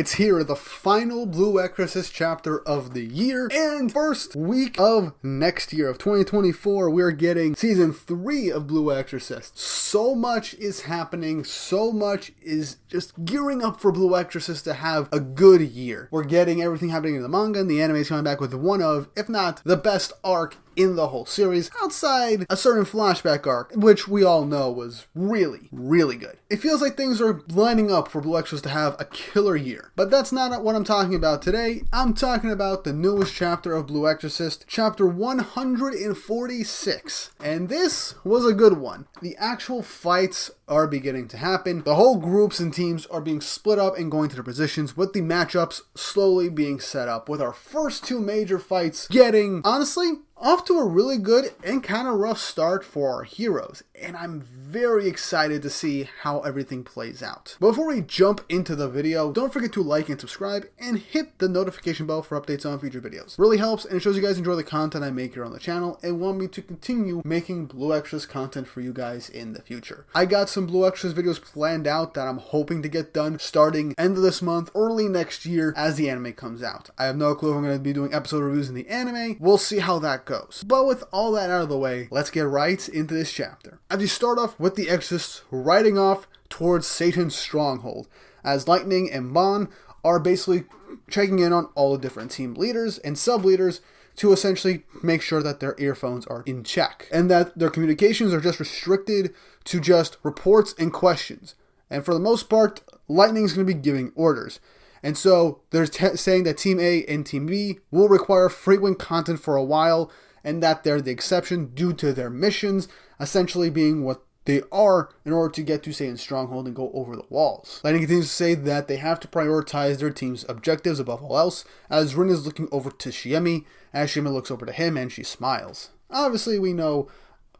It's here, the final Blue Exorcist chapter of the year, and first week of next year, of 2024, we're getting Season 3 of Blue Exorcist. So much is happening, so much is just gearing up for Blue Exorcist to have a good year. We're getting everything happening in the manga, and the anime is coming back with one of, if not the best arc in the whole series, outside a certain flashback arc, which we all know was really, really good. It feels like things are lining up for Blue Exorcist to have a killer year. But that's not what I'm talking about today. I'm talking about the newest chapter of Blue Exorcist, chapter 146. And this was a good one. The actual fights are beginning to happen. The whole groups and teams are being split up and going to their positions, with the matchups slowly being set up, with our first two major fights getting, honestly, off to a really good and kind of rough start for our heroes, and I'm very excited to see how everything plays out. Before we jump into the video, don't forget to like and subscribe, and hit the notification bell for updates on future videos. It really helps, and it shows you guys enjoy the content I make here on the channel, and want me to continue making Blue Exorcist content for you guys in the future. I got some Blue Exorcist videos planned out that I'm hoping to get done starting end of this month, early next year, as the anime comes out. I have no clue if I'm going to be doing episode reviews in the anime. We'll see how that goes. But with all that out of the way, let's get right into this chapter. As you start off with the Exorcists riding off towards Satan's stronghold, as Lightning and Bon are basically checking in on all the different team leaders and sub-leaders to essentially make sure that their earphones are in check, and that their communications are just restricted to just reports and questions. And for the most part, Lightning's going to be giving orders. And so they're saying that Team A and Team B will require frequent content for a while, and that they're the exception due to their missions essentially being what they are in order to get to Satan's stronghold and go over the walls. Lightning continues to say that they have to prioritize their team's objectives above all else, as Rin is looking over to Shiemi, as Shiemi looks over to him and she smiles. Obviously, we know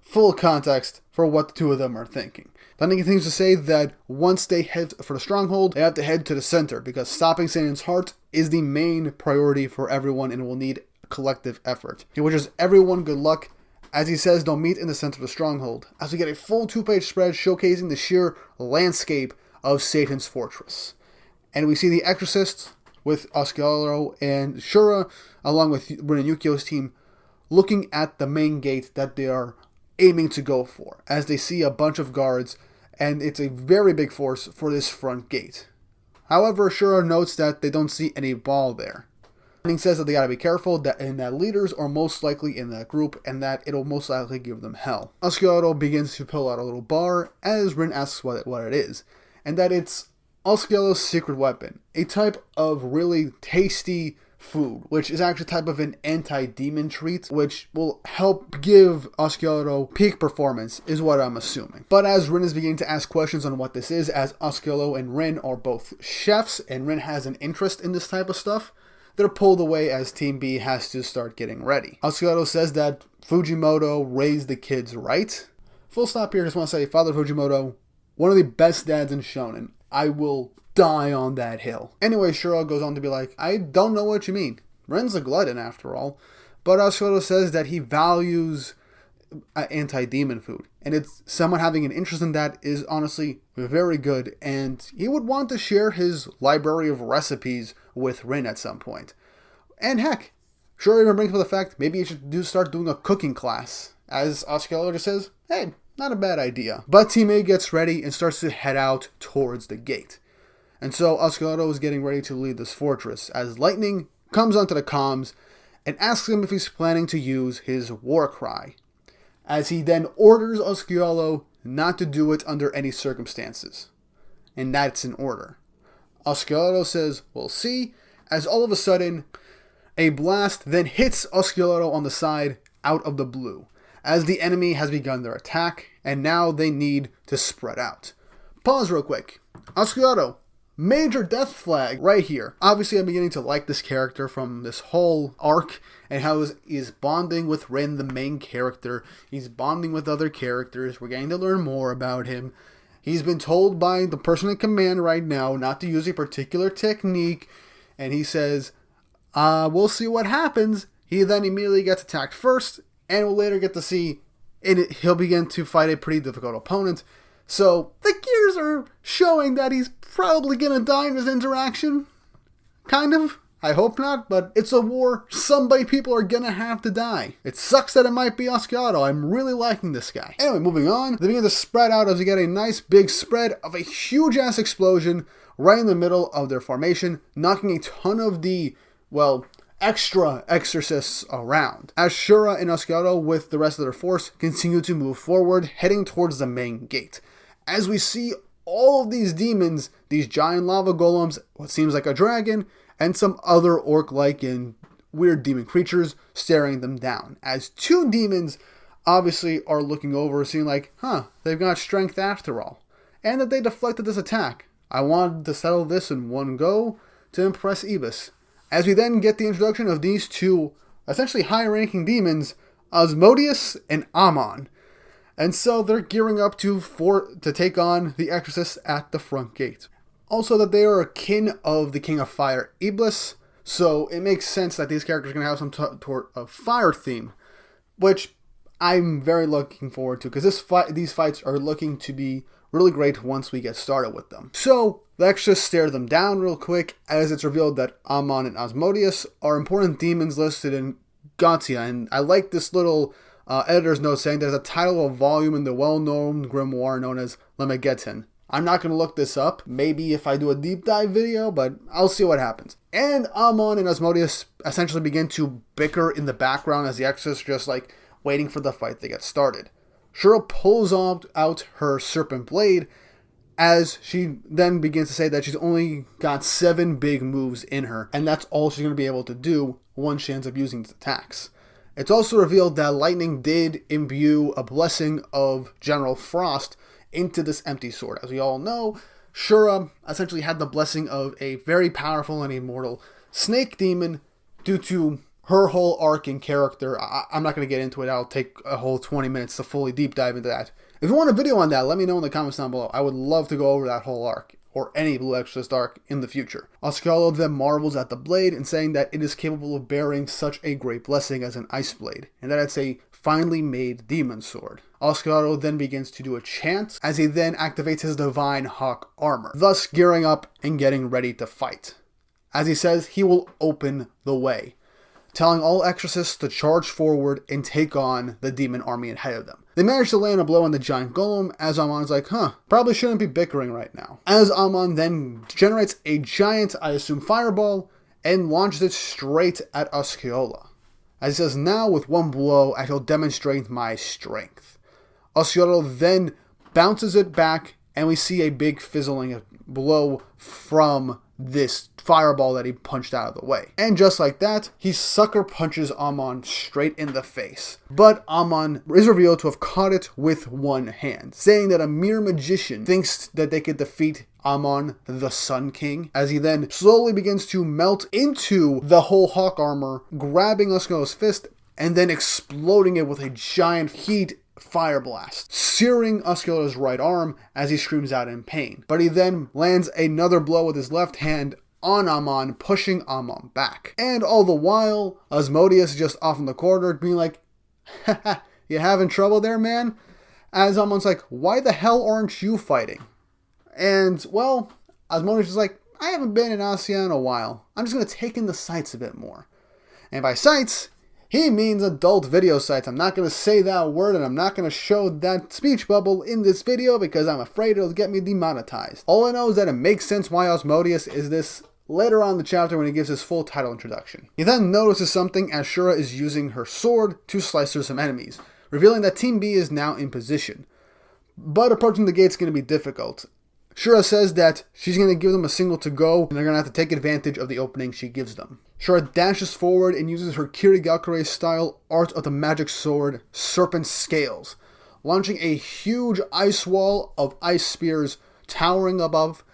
full context for what the two of them are thinking. Lightning continues to say that once they head for the stronghold, they have to head to the center, because stopping Satan's heart is the main priority for everyone and will need collective effort. He wishes everyone good luck, as he says they'll meet in the center of the stronghold, as we get a full 2-page spread showcasing the sheer landscape of Satan's fortress. And we see the Exorcists with Oscuro and Shura, along with Rin and Yukio's team, looking at the main gate that they are aiming to go for, as they see a bunch of guards, and it's a very big force for this front gate. However, Shura notes that they don't see any ball there. He says that they gotta be careful, that leaders are most likely in that group, and that it'll most likely give them hell. Oscuro begins to pull out a little bar, as Rin asks what it is, and that it's Oscuro's secret weapon, a type of really tasty food, which is actually a type of an anti-demon treat, which will help give Oscuro peak performance, is what I'm assuming. But as Rin is beginning to ask questions on what this is, as Oscuro and Rin are both chefs, and Rin has an interest in this type of stuff, they're pulled away as Team B has to start getting ready. Oscuro says that Fujimoto raised the kids right. Full stop here, just want to say, Father Fujimoto, one of the best dads in Shonen. I will die on that hill. Anyway, Shura goes on to be like, I don't know what you mean. Ren's a glutton after all. But Oscuro says that he values anti-demon food, and it's someone having an interest in that is honestly very good, and he would want to share his library of recipes with Rin at some point. And heck, Shura even brings up the fact maybe you should start doing a cooking class, as Oscuro just says, hey, not a bad idea. But Team A gets ready and starts to head out towards the gate. And so Oscuro is getting ready to lead this fortress, as Lightning comes onto the comms and asks him if he's planning to use his war cry, as he then orders Oscuro not to do it under any circumstances. And that's an order. Oscuro says, we'll see, as all of a sudden, a blast then hits Oscuro on the side out of the blue, as the enemy has begun their attack, and now they need to spread out. Pause real quick. Oscuro, major death flag right here. Obviously, I'm beginning to like this character from this whole arc, and how he's bonding with Rin, the main character. He's bonding with other characters. We're getting to learn more about him. He's been told by the person in command right now not to use a particular technique, and he says, we'll see what happens. He then immediately gets attacked first, and we'll later get to see he'll begin to fight a pretty difficult opponent. So the gears are showing that he's probably going to die in this interaction. Kind of. I hope not, but it's a war. Somebody people are gonna have to die. It sucks that it might be akaDAEDUM. I'm really liking this guy. Anyway, moving on. They begin to spread out as we get a nice big spread of a huge ass explosion right in the middle of their formation, knocking a ton of the, well, extra Exorcists around. As Shura and akaDAEDUM with the rest of their force continue to move forward, heading towards the main gate. As we see all of these demons, these giant lava golems, what seems like a dragon, and some other orc-like and weird demon creatures staring them down. As two demons obviously are looking over, seeing like, they've got strength after all. And that they deflected this attack. I wanted to settle this in one go to impress Ibis. As we then get the introduction of these two essentially high-ranking demons, Asmodeus and Amon. And so they're gearing up to take on the Exorcists at the front gate. Also that they are a kin of the King of Fire, Iblis, so it makes sense that these characters are going to have some sort of fire theme, which I'm very looking forward to, because these fights are looking to be really great once we get started with them. So let's just stare them down real quick, as it's revealed that Amon and Asmodeus are important demons listed in Gatia, and I like this little editor's note saying there's a title of volume in the well-known grimoire known as Lemegeddon. I'm not going to look this up, maybe if I do a deep dive video, but I'll see what happens. And Amon and Asmodeus essentially begin to bicker in the background as the Exorcists are just like waiting for the fight to get started. Shura pulls out her serpent blade as she then begins to say that she's only got 7 big moves in her, and that's all she's going to be able to do once she ends up using these attacks. It's also revealed that lightning did imbue a blessing of General Frost into this empty sword. As we all know, Shura essentially had the blessing of a very powerful and immortal snake demon due to her whole arc and character. I'm not going to get into it. I'll take a whole 20 minutes to fully deep dive into that. If you want a video on that, let me know in the comments down below. I would love to go over that whole arc, or any Blue Exorcist arc in the future. akaDAEDUM then marvels at the blade and saying that it is capable of bearing such a great blessing as an ice blade, and that it's a finely made demon sword. akaDAEDUM then begins to do a chant as he then activates his divine hawk armor, thus gearing up and getting ready to fight. As he says, he will open the way, telling all Exorcists to charge forward and take on the demon army ahead of them. They manage to land a blow on the giant golem as Amon's like, probably shouldn't be bickering right now. As Amon then generates a giant, I assume, fireball and launches it straight at akaDAEDUM. As he says, now with one blow, I shall demonstrate my strength. akaDAEDUM then bounces it back, and we see a big fizzling blow from this fireball that he punched out of the way. And just like that, he sucker punches Amon straight in the face. But Amon is revealed to have caught it with one hand, saying that a mere magician thinks that they could defeat Amon, the Sun King, as he then slowly begins to melt into the whole hawk armor, grabbing akaDAEDUM's fist and then exploding it with a giant heat fire blast, searing akaDAEDUM's right arm as he screams out in pain. But he then lands another blow with his left hand on Amon, pushing Amon back. And all the while, Asmodeus is just off in the corner being like, haha, you having trouble there, man? As Amon's like, why the hell aren't you fighting? And, well, Asmodeus is like, I haven't been in Asia in a while. I'm just going to take in the sights a bit more. And by sights, he means adult video sites. I'm not going to say that word, and I'm not going to show that speech bubble in this video because I'm afraid it'll get me demonetized. All I know is that it makes sense why Asmodeus is this later on in the chapter when he gives his full title introduction. He then notices something as Shura is using her sword to slice through some enemies, revealing that Team B is now in position. But approaching the gate is going to be difficult. Shura says that she's going to give them a signal to go, and they're going to have to take advantage of the opening she gives them. Shura dashes forward and uses her Kirigakure style art of the magic sword, Serpent Scales, launching a huge ice wall of ice spears towering above,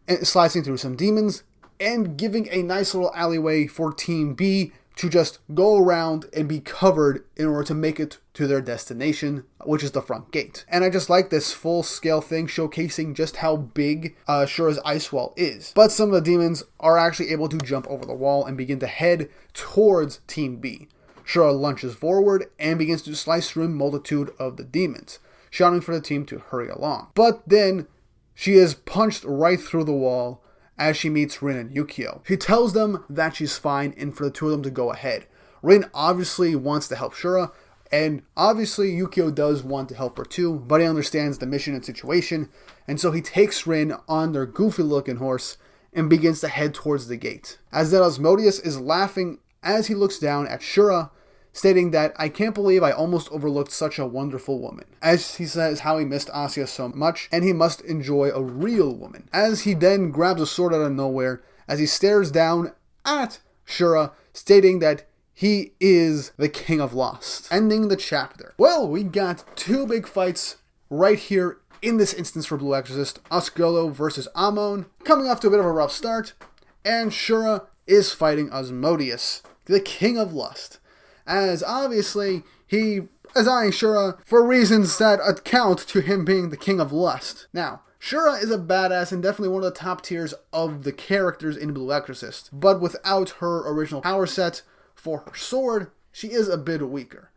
and slicing through some demons, and giving a nice little alleyway for Team B to just go around and be covered in order to make it to their destination, which is the front gate. And I just like this full-scale thing showcasing just how big Shura's ice wall is. But some of the demons are actually able to jump over the wall and begin to head towards Team B. Shura lunges forward and begins to slice through a multitude of the demons, shouting for the team to hurry along. But then she is punched right through the wall as she meets Rin and Yukio. She tells them that she's fine and for the two of them to go ahead. Rin obviously wants to help Shura, and obviously Yukio does want to help her too, but he understands the mission and situation, and so he takes Rin on their goofy looking horse and begins to head towards the gate. As that Asmodeus is laughing as he looks down at Shura, stating that, "I can't believe I almost overlooked such a wonderful woman," as he says how he missed Asuka so much and he must enjoy a real woman. As he then grabs a sword out of nowhere as he stares down at Shura, stating that he is the King of Lust. Ending the chapter. Well, we got two big fights right here in this instance for Blue Exorcist. Oscullo versus Amon, coming off to a bit of a rough start, and Shura is fighting Asmodeus, the King of Lust, as obviously he is eyeing Shura for reasons that account to him being the King of Lust. Now, Shura is a badass and definitely one of the top tiers of the characters in Blue Exorcist, but without her original power set for her sword, she is a bit weaker.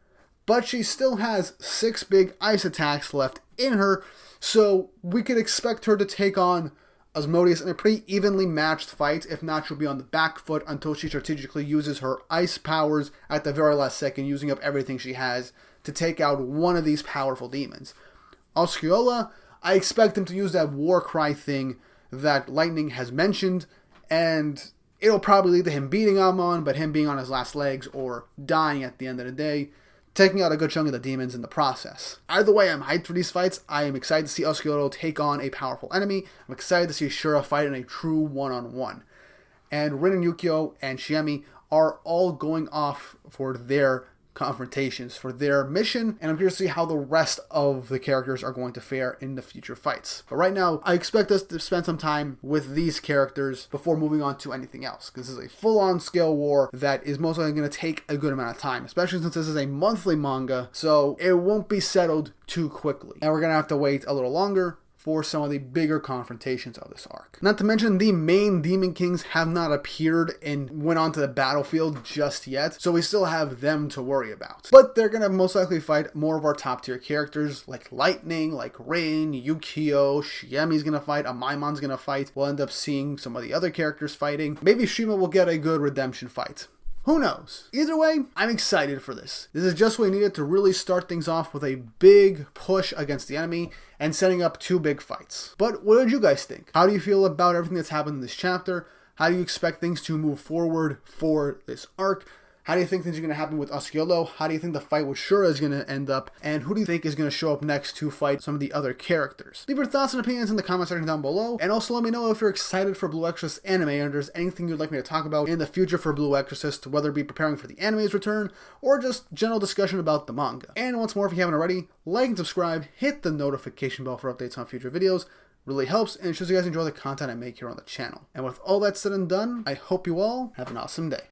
But she still has 6 big ice attacks left in her, so we could expect her to take on Asmodeus in a pretty evenly matched fight. If not, she'll be on the back foot until she strategically uses her ice powers at the very last second, using up everything she has to take out one of these powerful demons. Osceola, I expect him to use that war cry thing that Lightning has mentioned, and it'll probably lead to him beating Amon, but him being on his last legs or dying at the end of the day, taking out a good chunk of the demons in the process. Either way, I'm hyped for these fights. I am excited to see Oscullo take on a powerful enemy. I'm excited to see Shura fight in a true one-on-one. And Rin and Yukio and Shiemi are all going off for their confrontations, for their mission, and I'm curious to see how the rest of the characters are going to fare in the future fights. But right now, I expect us to spend some time with these characters before moving on to anything else, because this is a full-on scale war that is most likely going to take a good amount of time, especially since this is a monthly manga, so it won't be settled too quickly. And we're going to have to wait a little longer for some of the bigger confrontations of this arc. Not to mention, the main Demon Kings have not appeared and went onto the battlefield just yet, so we still have them to worry about. But they're gonna most likely fight more of our top tier characters, like Lightning, like Rain, Yukio, Shiemi's gonna fight, Amaimon's gonna fight. We'll end up seeing some of the other characters fighting. Maybe Shima will get a good redemption fight. Who knows? Either way, I'm excited for this. This is just what we needed to really start things off with a big push against the enemy and setting up 2 big fights. But what did you guys think? How do you feel about everything that's happened in this chapter? How do you expect things to move forward for this arc? How do you think things are going to happen with Oscullo? How do you think the fight with Shura is going to end up? And who do you think is going to show up next to fight some of the other characters? Leave your thoughts and opinions in the comment section down below. And also let me know if you're excited for Blue Exorcist anime and there's anything you'd like me to talk about in the future for Blue Exorcist, whether it be preparing for the anime's return or just general discussion about the manga. And once more, if you haven't already, like and subscribe, hit the notification bell for updates on future videos. Really helps and it shows you guys enjoy the content I make here on the channel. And with all that said and done, I hope you all have an awesome day.